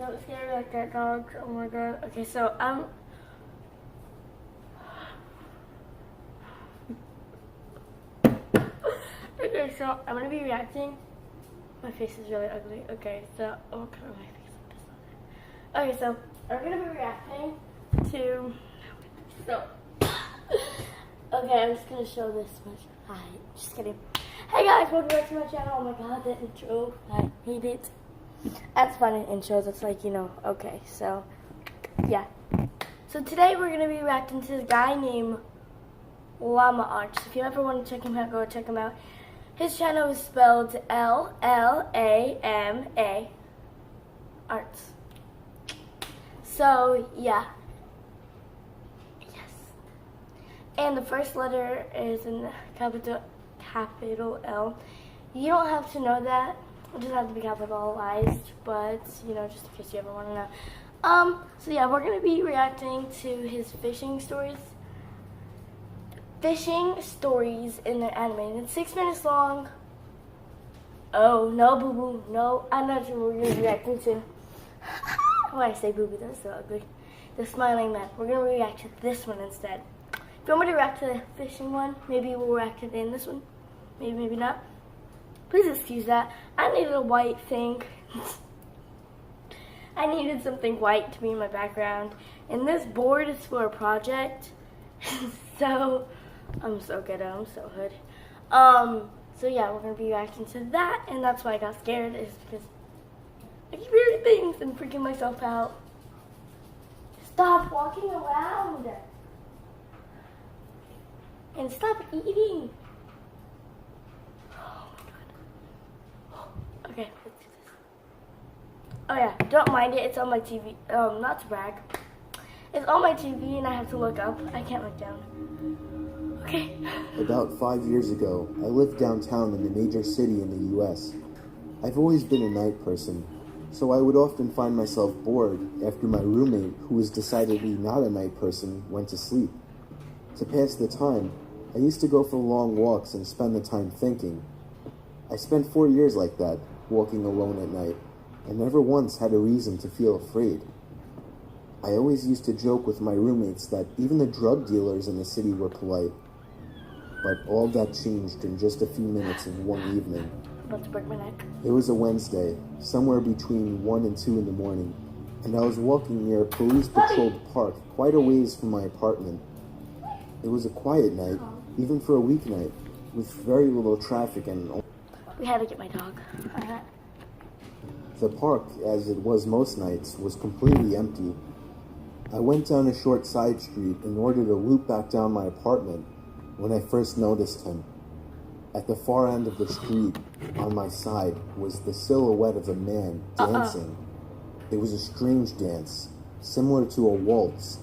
Don't scare me like that, dog. Oh my god. Okay, so okay, so I'm gonna be reacting. My face is really ugly. Okay, so oh, kind of my face like this. Okay, so we're gonna be reacting to. So okay, I'm just gonna show this much. Hi, just kidding. Hey guys, welcome back to my channel. Oh my god, the intro. I hate it. That's fun in intros. It's like, you know, okay, so yeah. So today we're gonna be reacting to a guy named Llama Arts. If you ever want to check him out, go check him out. His channel is spelled Llama Arts. So yeah. Yes. And the first letter is in capital L. You don't have to know that. It doesn't have to be capitalized, but you know, just in case you ever want to know. So yeah, we're gonna be reacting to his fishing stories in their anime. It's 6 minutes long. Oh no, boo boo, no, I'm not sure what we're gonna be reacting to. When I say boo boo, that's so ugly. The smiling man. We're gonna react to this one instead. If you want me to react to the fishing one, maybe we'll react to the in this one. Maybe, maybe not. Please excuse that. I needed a white thing. I needed something white to be in my background. And this board is for a project. So, I'm so ghetto. I'm so hood. So yeah, we're going to be reacting to that. And that's why I got scared, is because I keep hearing things and freaking myself out. Stop walking around. And stop eating. Okay, let's do this. Oh yeah, don't mind it. It's on my TV. Not to brag. It's on my TV and I have to look up. I can't look down. Okay. About 5 years ago, I lived downtown in a major city in the U.S. I've always been a night person, so I would often find myself bored after my roommate, who was decidedly not a night person, went to sleep. To pass the time, I used to go for long walks and spend the time thinking. I spent 4 years like that, walking alone at night, and never once had a reason to feel afraid. I always used to joke with my roommates that even the drug dealers in the city were polite. But all got changed in just a few minutes of one evening. I'm about to break my neck. It was a Wednesday, somewhere between 1 and 2 in the morning, and I was walking near a police-patrolled park quite a ways from my apartment. It was a quiet night, even for a weeknight, with very little traffic and... We had to get my dog. The park, as it was most nights, was completely empty. I went down a short side street in order to loop back down my apartment when I first noticed him. At the far end of the street, on my side, was the silhouette of a man dancing. It was a strange dance, similar to a waltz,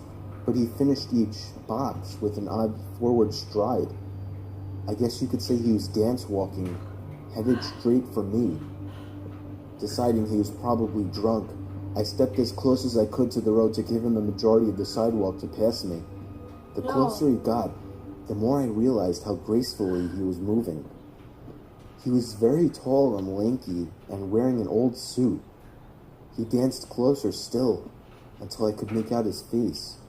but he finished each box with an odd forward stride. I guess you could say he was dance walking, headed straight for me. Deciding he was probably drunk, I stepped as close as I could to the road to give him the majority of the sidewalk to pass me. The closer he got, the more I realized how gracefully he was moving. He was very tall and lanky and wearing an old suit. He danced closer still until I could make out his face.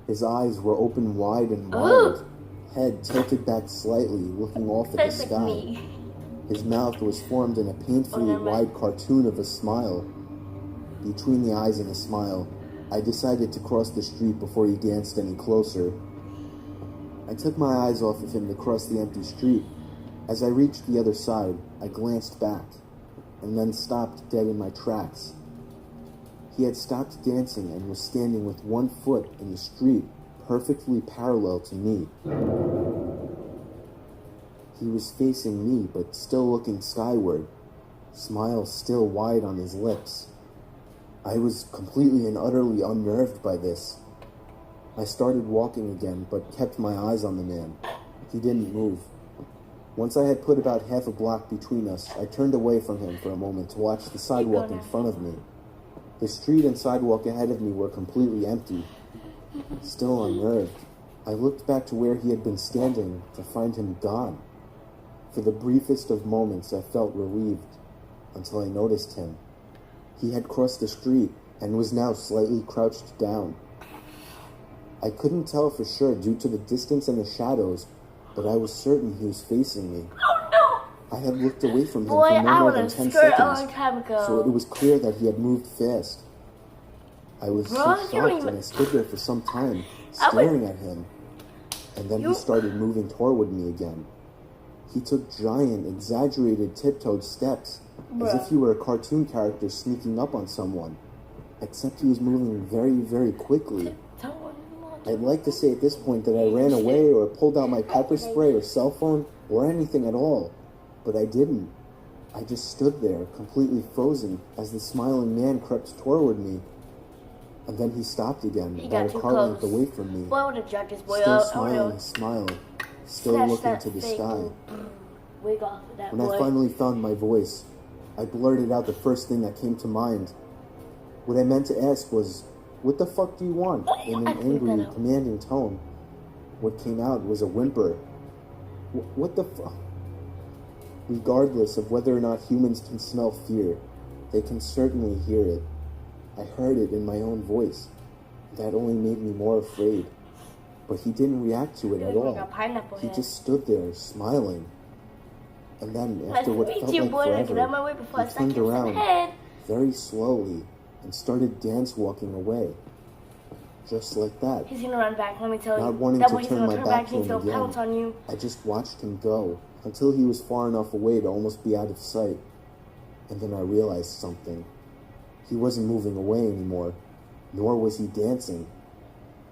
His eyes were open wide and wild, head tilted back slightly, looking off at the sky. His mouth was formed in a painfully wide cartoon of a smile. Between the eyes and the smile, I decided to cross the street before he danced any closer. I took my eyes off of him to cross the empty street. As I reached the other side, I glanced back, and then stopped dead in my tracks. He had stopped dancing and was standing with one foot in the street, perfectly parallel to me. He was facing me, but still looking skyward, smile still wide on his lips. I was completely and utterly unnerved by this. I started walking again, but kept my eyes on the man. He didn't move. Once I had put about half a block between us, I turned away from him for a moment to watch the sidewalk in front of me. The street and sidewalk ahead of me were completely empty. Still unnerved, I looked back to where he had been standing to find him gone. For the briefest of moments, I felt relieved, until I noticed him. He had crossed the street and was now slightly crouched down. I couldn't tell for sure due to the distance and the shadows, but I was certain he was facing me. Oh no! I had looked away from him Boy, for no I more would than have 10 skirt a seconds, long time ago. so it was clear that he had moved fast. I was Bro, so you don't shocked even- and I stood there for some time, I would- staring at him. And then he started moving toward me again. He took giant, exaggerated, tiptoed steps, as if he were a cartoon character sneaking up on someone. Except he was moving very, very quickly. I'd like to say at this point that I ran away or pulled out my pepper spray or cell phone or anything at all, but I didn't. I just stood there, completely frozen, as the smiling man crept toward me. And then he stopped again, He about got a too car close. length away from me. Boy, I would have judged this boy Still out. smiling and smiling, still Snatch looking that to the fake sky. wig off of that When boy. I finally found my voice, I blurted out the first thing that came to mind. What I meant to ask was, "What the fuck do you want?" in an angry, commanding tone. What came out was a whimper. What the fuck? Regardless of whether or not humans can smell fear, they can certainly hear it. I heard it in my own voice. That only made me more afraid. But he didn't react to it at all. He just stood there, smiling. And then, after what felt like forever, he turned around very slowly and started dance walking away. Just like that. He's gonna run back, let me tell you. Not wanting That to boy's turn gonna my turn back back, to he's him gonna pounce on again. you. I just watched him go until he was far enough away to almost be out of sight. And then I realized something. He wasn't moving away anymore, nor was he dancing.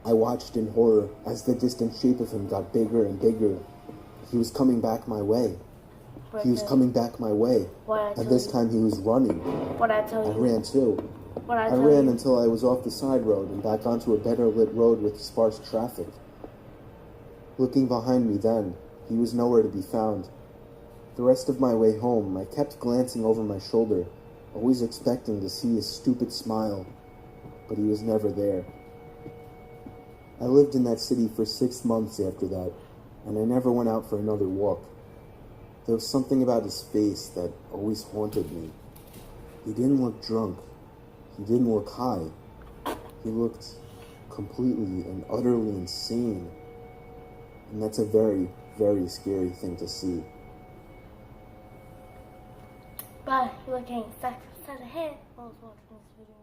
I watched in horror as the distant shape of him got bigger and bigger. He was coming back my way. He was coming back my way. And this time he was running. What I tell you? I ran too. I ran until I was off the side road and back onto a better lit road with sparse traffic. Looking behind me then, he was nowhere to be found. The rest of my way home, I kept glancing over my shoulder, always expecting to see his stupid smile, but he was never there. I lived in that city for 6 months after that, and I never went out for another walk. There was something about his face that always haunted me. He didn't look drunk. He didn't look high. He looked completely and utterly insane. And that's a very, very scary thing to see. But you're looking side to head while I was watching this video.